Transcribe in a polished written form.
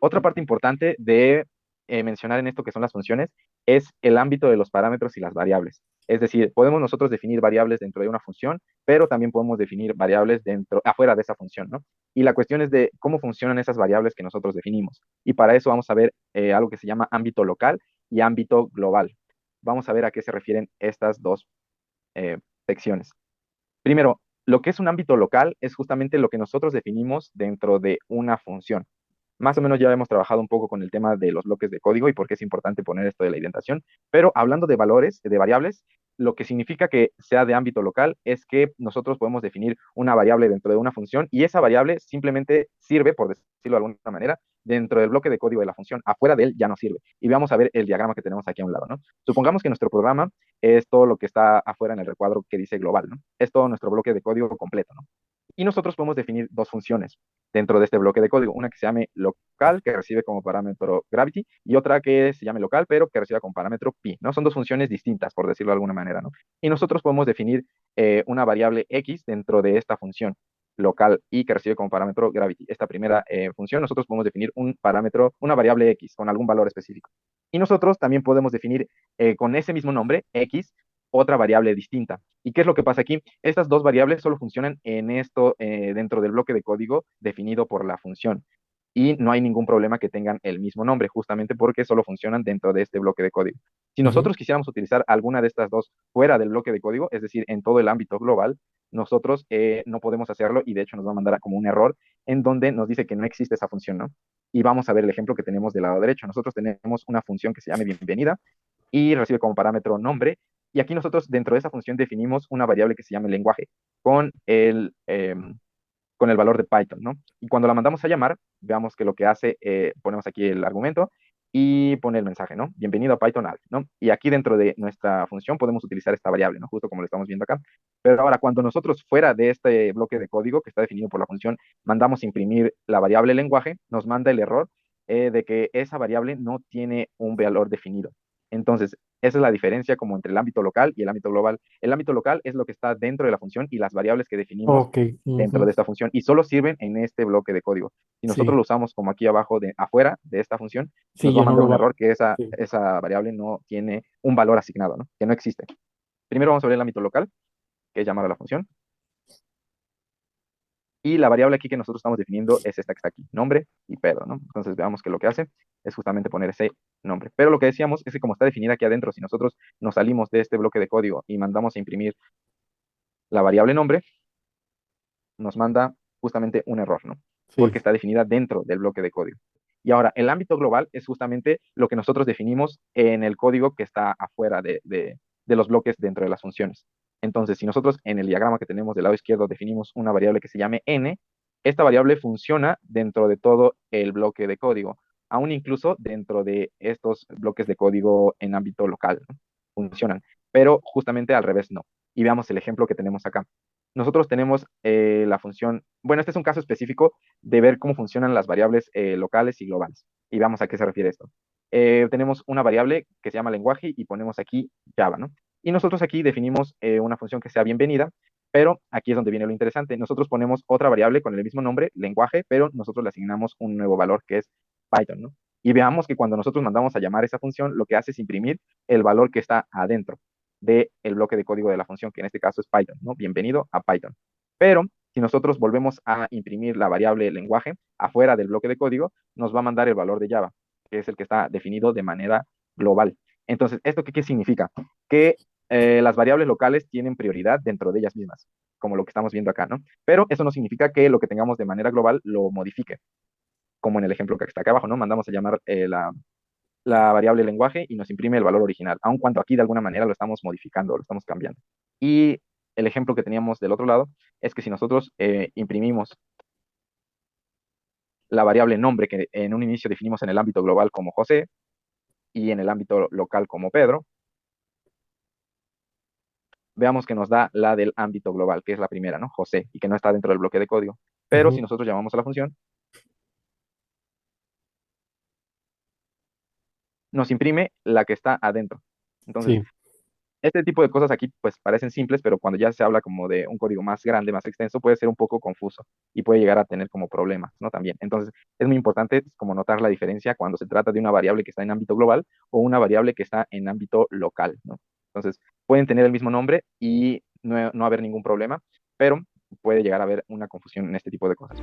Otra parte importante de mencionar en esto que son las funciones es el ámbito de los parámetros y las variables. Es decir, podemos nosotros definir variables dentro de una función, pero también podemos definir variables afuera de esa función, ¿no? Y la cuestión es de cómo funcionan esas variables que nosotros definimos. Y para eso vamos a ver algo que se llama ámbito local y ámbito global. Vamos a ver a qué se refieren estas dos eh, secciones. Primero, lo que es un ámbito local es justamente lo que nosotros definimos dentro de una función. Más o menos ya hemos trabajado un poco con el tema de los bloques de código y por qué es importante poner esto de la indentación, pero hablando de valores, de variables, lo que significa que sea de ámbito local es que nosotros podemos definir una variable dentro de una función y esa variable simplemente sirve, por decirlo de alguna manera, dentro del bloque de código de la función. Afuera de él ya no sirve. Y vamos a ver el diagrama que tenemos aquí a un lado, ¿no? Supongamos que nuestro programa es todo lo que está afuera en el recuadro que dice global, ¿no? Es todo nuestro bloque de código completo, ¿no? Y nosotros podemos definir dos funciones dentro de este bloque de código. Una que se llame local, que recibe como parámetro gravity, y otra que se llame local, pero que reciba como parámetro pi, ¿no? Son dos funciones distintas, por decirlo de alguna manera, ¿no? Y nosotros podemos definir una variable x dentro de esta función local y que recibe como parámetro gravity. Esta primera función, nosotros podemos definir un parámetro, una variable x con algún valor específico. Y nosotros también podemos definir con ese mismo nombre, x, otra variable distinta. ¿Y qué es lo que pasa aquí? Estas dos variables solo funcionan en esto, dentro del bloque de código definido por la función. Y no hay ningún problema que tengan el mismo nombre, justamente porque solo funcionan dentro de este bloque de código. Si Ujú. nosotros quisiéramos utilizar alguna de estas dos fuera del bloque de código, es decir, en todo el ámbito global, nosotros no podemos hacerlo y de hecho nos va a mandar como un error en donde nos dice que no existe esa función, ¿no? Y vamos a ver el ejemplo que tenemos del lado derecho. Nosotros tenemos una función que se llame bienvenida y recibe como parámetro nombre. Y aquí nosotros dentro de esa función definimos una variable que se llama lenguaje con con el valor de Python, ¿no? Y cuando la mandamos a llamar, veamos que lo que hace, ponemos aquí el argumento y pone el mensaje, ¿no? Bienvenido a Python Alf, ¿no? Y aquí dentro de nuestra función podemos utilizar esta variable, ¿no? Justo como lo estamos viendo acá. Pero ahora, cuando nosotros fuera de este bloque de código que está definido por la función, mandamos imprimir la variable lenguaje, nos manda el error de que esa variable no tiene un valor definido. Entonces, esa es la diferencia como entre el ámbito local y el ámbito global. El ámbito local es lo que está dentro de la función y las variables que definimos Ok, dentro ujú. de esta función y solo sirven en este bloque de código. Si nosotros Sí, lo usamos como aquí abajo, afuera de esta función, sí, nos va a ya no mandar lo un va. error que Sí, esa variable no tiene un valor asignado, ¿no? Que no existe. Primero vamos a ver el ámbito local, que es llamar a la función, y la variable aquí que nosotros estamos definiendo es esta que está aquí, nombre y Pedro, ¿no? Entonces veamos que lo que hace es justamente poner ese nombre. Pero lo que decíamos es que como está definida aquí adentro, si nosotros nos salimos de este bloque de código y mandamos a imprimir la variable nombre, nos manda justamente un error, ¿no? sí, Porque está definida dentro del bloque de código. Y ahora, el ámbito global es justamente lo que nosotros definimos en el código que está afuera de los bloques dentro de las funciones. Entonces, si nosotros en el diagrama que tenemos del lado izquierdo definimos una variable que se llame n, esta variable funciona dentro de todo el bloque de código, aún incluso dentro de estos bloques de código en ámbito local, ¿no? Funcionan, pero justamente al revés no. Y veamos el ejemplo que tenemos acá. Nosotros tenemos la función, bueno, este es un caso específico de ver cómo funcionan las variables locales y globales. Y veamos a qué se refiere esto. Tenemos una variable que se llama lenguaje y ponemos aquí Java, ¿no? Y nosotros aquí definimos una función que sea bienvenida, pero aquí es donde viene lo interesante. Nosotros ponemos otra variable con el mismo nombre, lenguaje, pero nosotros le asignamos un nuevo valor que es Python, ¿no? Y veamos que cuando nosotros mandamos a llamar esa función, lo que hace es imprimir el valor que está adentro del bloque de código de la función, que en este caso es Python, ¿no? Bienvenido a Python. Pero si nosotros volvemos a imprimir la variable lenguaje afuera del bloque de código, nos va a mandar el valor de Java, que es el que está definido de manera global. Entonces, ¿esto qué significa? Que las variables locales tienen prioridad dentro de ellas mismas, como lo que estamos viendo acá, ¿no? Pero eso no significa que lo que tengamos de manera global lo modifique, como en el ejemplo que está acá abajo, ¿no? Mandamos a llamar la variable lenguaje y nos imprime el valor original, aun cuando aquí de alguna manera lo estamos modificando, lo estamos cambiando. Y el ejemplo que teníamos del otro lado es que si nosotros imprimimos la variable nombre que en un inicio definimos en el ámbito global como José y en el ámbito local como Pedro, veamos que nos da la del ámbito global, que es la primera, ¿no? José, y que no está dentro del bloque de código. Pero si ujú. nosotros llamamos a la función, nos imprime la que está adentro. Entonces, Sí, Este tipo de cosas aquí pues parecen simples, pero cuando ya se habla como de un código más grande, más extenso, puede ser un poco confuso y puede llegar a tener como problemas, ¿no? También. Entonces, es muy importante como notar la diferencia cuando se trata de una variable que está en ámbito global o una variable que está en ámbito local, ¿no? Entonces, pueden tener el mismo nombre y no haber ningún problema, pero puede llegar a haber una confusión en este tipo de cosas.